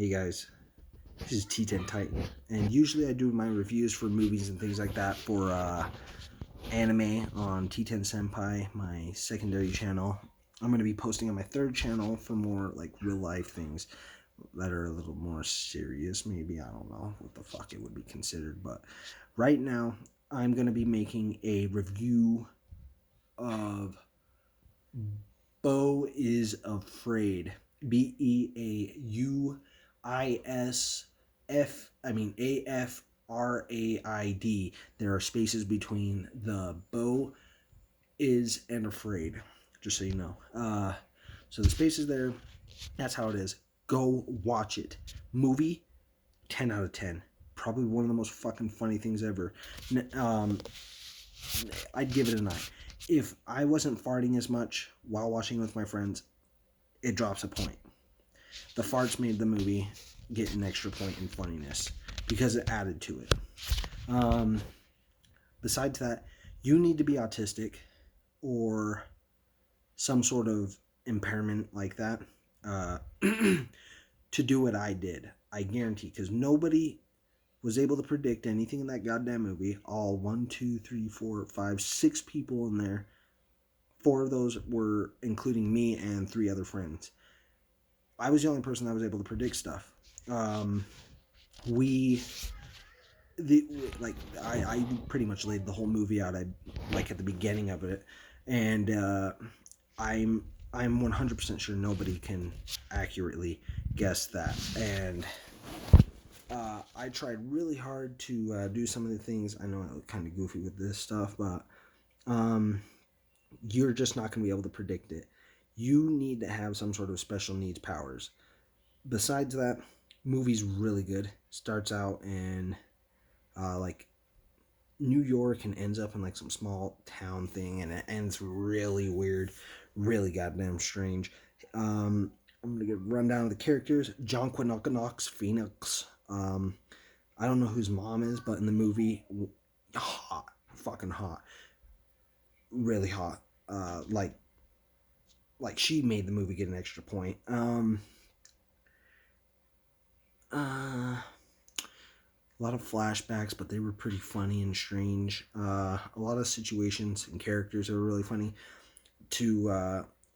Hey guys, this is T10 Titan, and usually I do my reviews for movies and things like that for anime on T10 Senpai, my secondary channel. I'm going to be posting on my third channel for more like real life things that are a little more serious, maybe. I don't know what the fuck it would be considered, but right now I'm going to be making a review of Beau is Afraid. Beauisafraid. There are spaces between the Beau is and afraid, just so you know. So the spaces there, that's how it is. Go watch it. Movie, 10 out of 10. Probably one of the most fucking funny things ever. I'd give it a 9. If I wasn't farting as much while watching with my friends, it drops a point. The farts made the movie get an extra point in funniness because it added to it. Besides that, you need to be autistic or some sort of impairment like that to do what I did. I guarantee, because nobody was able to predict anything in that goddamn movie. All 1, 2, 3, 4, 5, 6 people in there. 4 of those were including me and 3 other friends. I was the only person that was able to predict stuff. I pretty much laid the whole movie out. At the beginning of it, and I'm 100% sure nobody can accurately guess that. And I tried really hard to do some of the things. I know I look kind of goofy with this stuff, but you're just not going to be able to predict it. You need to have some sort of special needs powers. Besides that, movie's really good. Starts out in New York and ends up in like some small town thing, and it ends really weird, really goddamn strange. I'm gonna get a rundown of the characters. John Quinoconox Phoenix. I don't know who his mom is, but in the movie, hot, fucking hot, really hot. Like she made the movie get an extra point. A lot of flashbacks, but they were pretty funny and strange. A lot of situations and characters that were really funny. To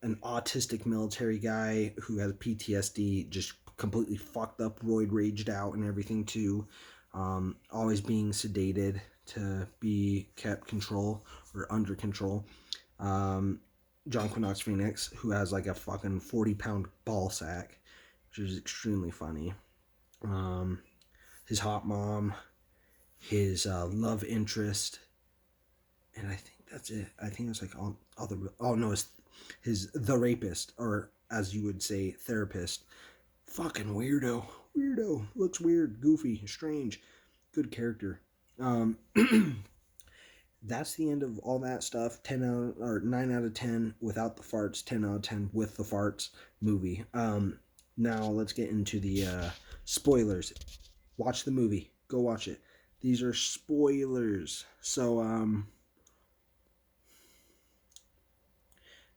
an autistic military guy who has PTSD, just completely fucked up, roid raged out and everything too. Always being sedated to be kept control or under control. John Quinox Phoenix, who has like a fucking 40-pound ball sack, which is extremely funny. His hot mom, his love interest, and I think that's it. I think it's like all the... Oh no, it's the rapist, or as you would say, therapist. Fucking weirdo. Looks weird, goofy, strange. Good character. That's the end of all that stuff. 9 out of 10 without the farts. 10 out of 10 with the farts movie. Now let's get into the spoilers. Watch the movie. Go watch it. These are spoilers. So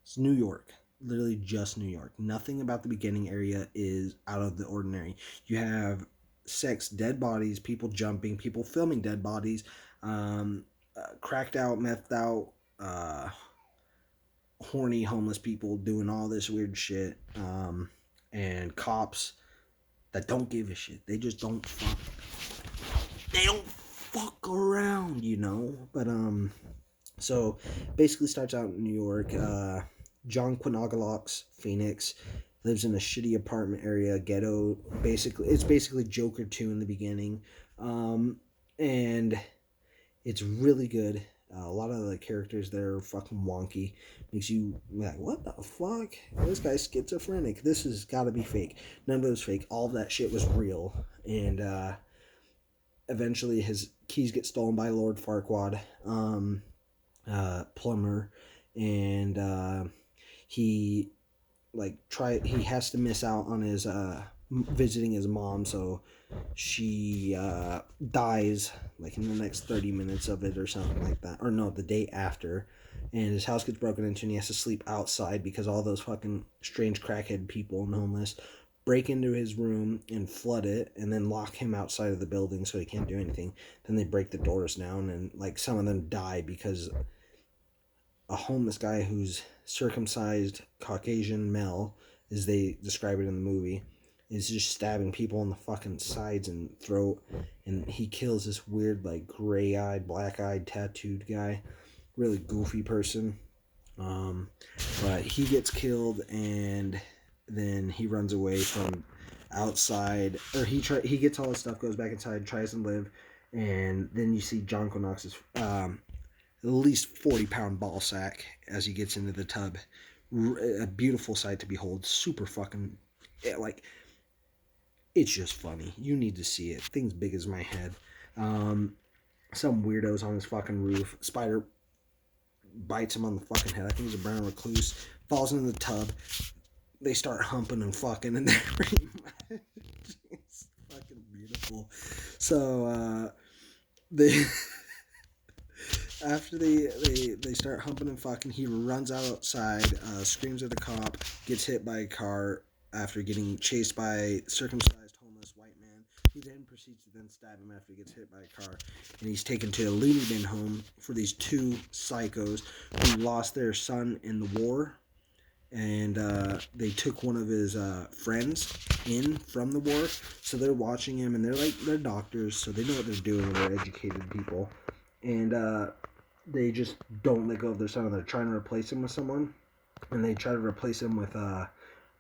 it's New York. Literally just New York. Nothing about the beginning area is out of the ordinary. You have sex, dead bodies, people jumping, people filming dead bodies, cracked out, methed out, horny homeless people doing all this weird shit, and cops that don't give a shit. They just don't fuck. They don't fuck around, you know. But so basically starts out in New York. John Quinoconox Phoenix lives in a shitty apartment area, ghetto. It's basically Joker 2 in the beginning, and it's really good. A lot of the characters there are fucking wonky. Makes you like, what the fuck? This guy's schizophrenic. This has got to be fake. None of it was fake. All of that shit was real. And eventually his keys get stolen by Lord Farquaad, plumber, and he has to miss out on his visiting his mom, so she dies like in the next 30 minutes of it or something like that, or no, the day after, and his house gets broken into and he has to sleep outside because all those fucking strange crackhead people and homeless break into his room and flood it, and then lock him outside of the building so he can't do anything. Then they break the doors down, and like some of them die because a homeless guy who's circumcised Caucasian male, as they describe it in the movie, is just stabbing people in the fucking sides and throat, and he kills this weird like gray-eyed, black-eyed, tattooed guy, really goofy person. But he gets killed, and then he runs away from outside, or he gets all his stuff, goes back inside, tries to live, and then you see John Knox's at least 40-pound ball sack as he gets into the tub. A beautiful sight to behold. Super fucking, like, it's just funny. You need to see it. Thing's big as my head. Some weirdos on his fucking roof. Spider bites him on the fucking head. I think he's a brown recluse. Falls into the tub. They start humping and fucking, and they're pretty much, it's fucking beautiful. So they after they start humping and fucking, he runs outside, screams at the cop, gets hit by a car after getting chased by a circumcised homeless white man. He then proceeds to then stab him after he gets hit by a car, and he's taken to a loony bin home for these two psychos who lost their son in the war, and they took one of his friends in from the war, so they're watching him, and they're doctors, so they know what they're doing. They're educated people, and they just don't let go of their son, and they're trying to replace him with someone, and they try to replace him with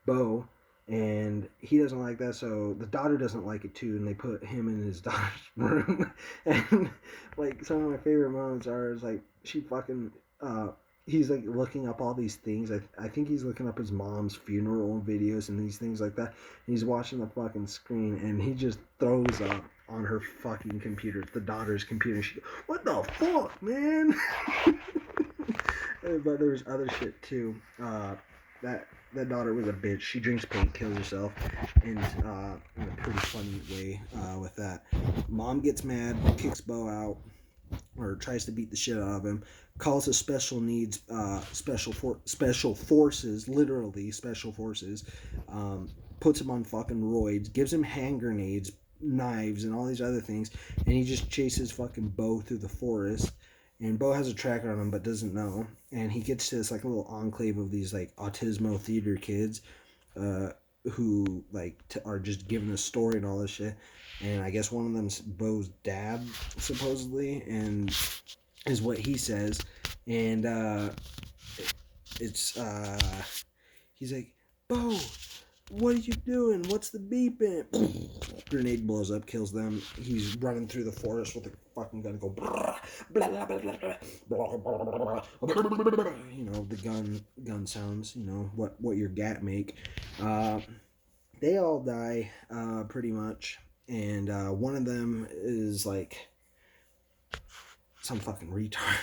Beau, and he doesn't like that, so the daughter doesn't like it too, and they put him in his daughter's room. And like some of my favorite moments are is like she fucking he's like looking up all these things. I think he's looking up his mom's funeral videos and these things like that. And he's watching the fucking screen, and he just throws up on her fucking computer, the daughter's computer. She, what the fuck, man? But there's other shit too. That daughter was a bitch. She drinks paint, kills herself, and in a pretty funny way with that. Mom gets mad, kicks Beau out, or tries to beat the shit out of him, calls his special needs special forces, literally special forces, puts him on fucking roids, gives him hand grenades, knives, and all these other things, and he just chases fucking Beau through the forest. And Beau has a tracker on him but doesn't know, and he gets to this like little enclave of these like autismo theater kids who like are just giving a story and all this shit. And I guess one of them's Beau's dad, supposedly, and is what he says. And it's he's like, Beau, what are you doing? What's the beeping? Grenade blows up, kills them. He's running through the forest with a fucking gun, go blah, blah, blah, blah, blah. You know, the gun sounds, you know, what your gat make. They all die, pretty much. And one of them is like some fucking retard.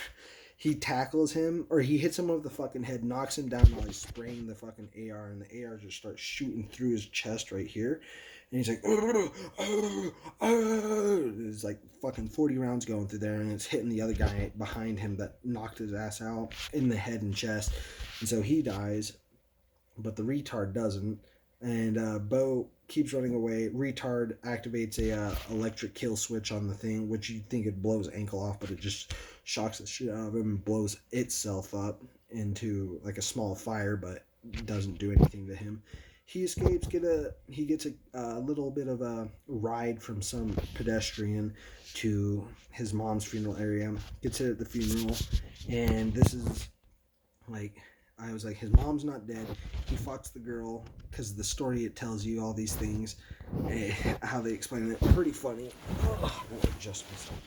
He tackles him, or he hits him over the fucking head, knocks him down while he's spraying the fucking AR, and the AR just starts shooting through his chest right here. And he's like, there's like fucking 40 rounds going through there, and it's hitting the other guy behind him that knocked his ass out in the head and chest. And so he dies, but the retard doesn't. And Beau keeps running away. Retard activates a electric kill switch on the thing, which you think it blows ankle off, but it just shocks the shit out of him and blows itself up into like a small fire, but doesn't do anything to him. He escapes. He gets a little bit of a ride from some pedestrian to his mom's funeral area. Gets it at the funeral, and this is like, I was like, his mom's not dead. He fucks the girl, because the story it tells you all these things, how they explain it. Pretty funny. Oh, I adjust myself.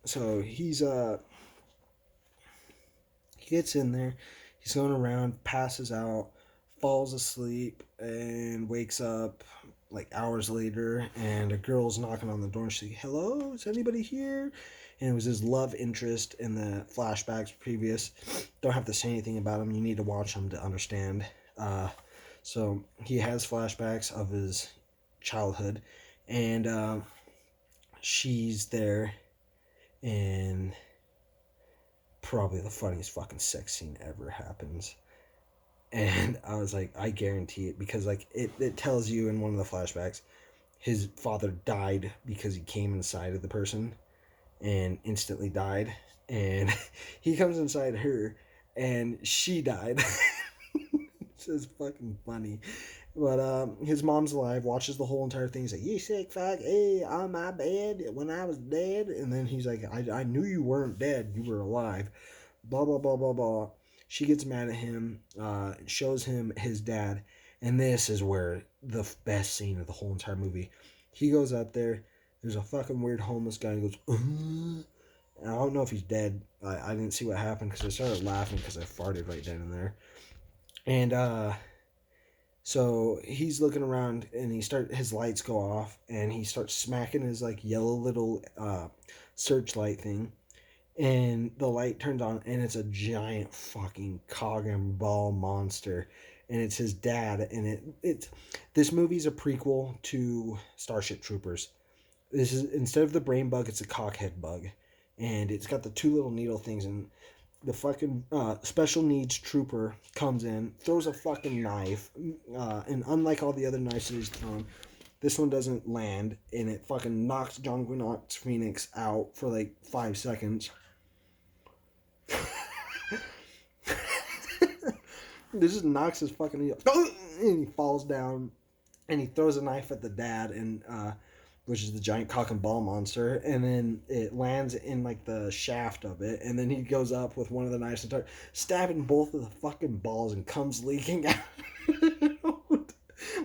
So he gets in there. He's going around, passes out, falls asleep, and wakes up like hours later, and a girl's knocking on the door, and she's like, hello, is anybody here? And it was his love interest in the flashbacks previous. Don't have to say anything about him. You need to watch him to understand. So he has flashbacks of his childhood, and she's there, and probably the funniest fucking sex scene ever happens. And I was like, I guarantee it, because like it tells you in one of the flashbacks, his father died because he came inside of the person and instantly died. And he comes inside her and she died. It's just fucking funny. But his mom's alive, watches the whole entire thing. He's like, "You sick fuck, hey, on my bed when I was dead." And then he's like, I knew you weren't dead, you were alive. Blah, blah, blah, blah, blah. She gets mad at him, shows him his dad. And this is where the best scene of the whole entire movie. He goes up there. There's a fucking weird homeless guy. And he goes, and I don't know if he's dead. I didn't see what happened because I started laughing because I farted right then and there. And so he's looking around and his lights go off and he starts smacking his like yellow little searchlight thing, and the light turns on and it's a giant fucking cog and ball monster, and it's his dad. And this movie's a prequel to Starship Troopers. This is, instead of the brain bug, it's a cockhead bug, and it's got the two little needle things. And the fucking special needs trooper comes in, throws a fucking knife, and unlike all the other knives that he's thrown, this one doesn't land, and it fucking knocks John Knox Phoenix out for like 5 seconds. This just knocks his fucking, and he falls down, and he throws a knife at the dad, and which is the giant cock and ball monster, and then it lands in like the shaft of it, and then he goes up with one of the knives and starts stabbing both of the fucking balls, and comes leaking out.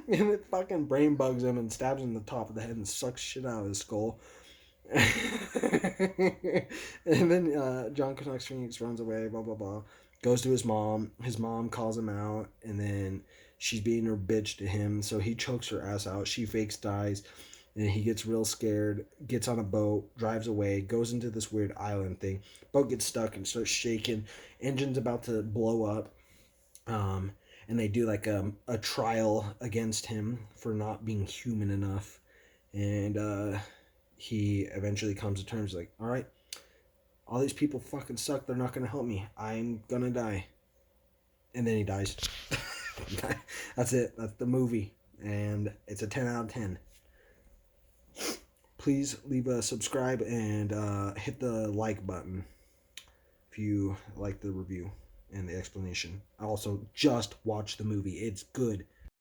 And it fucking brain bugs him and stabs him in the top of the head and sucks shit out of his skull. And then John Knox Phoenix runs away, blah blah blah, goes to his mom. His mom calls him out, and then she's being her bitch to him, so he chokes her ass out. She fakes dies, and he gets real scared, gets on a boat, drives away, goes into this weird island thing. Boat gets stuck and starts shaking. Engine's about to blow up. And they do like a trial against him for not being human enough. And he eventually comes to terms like, all right, all these people fucking suck. They're not going to help me. I'm going to die. And then he dies. That's it. That's the movie. And it's a 10 out of 10. Please leave a subscribe and hit the like button if you like the review and the explanation. I also just watched the movie. It's good.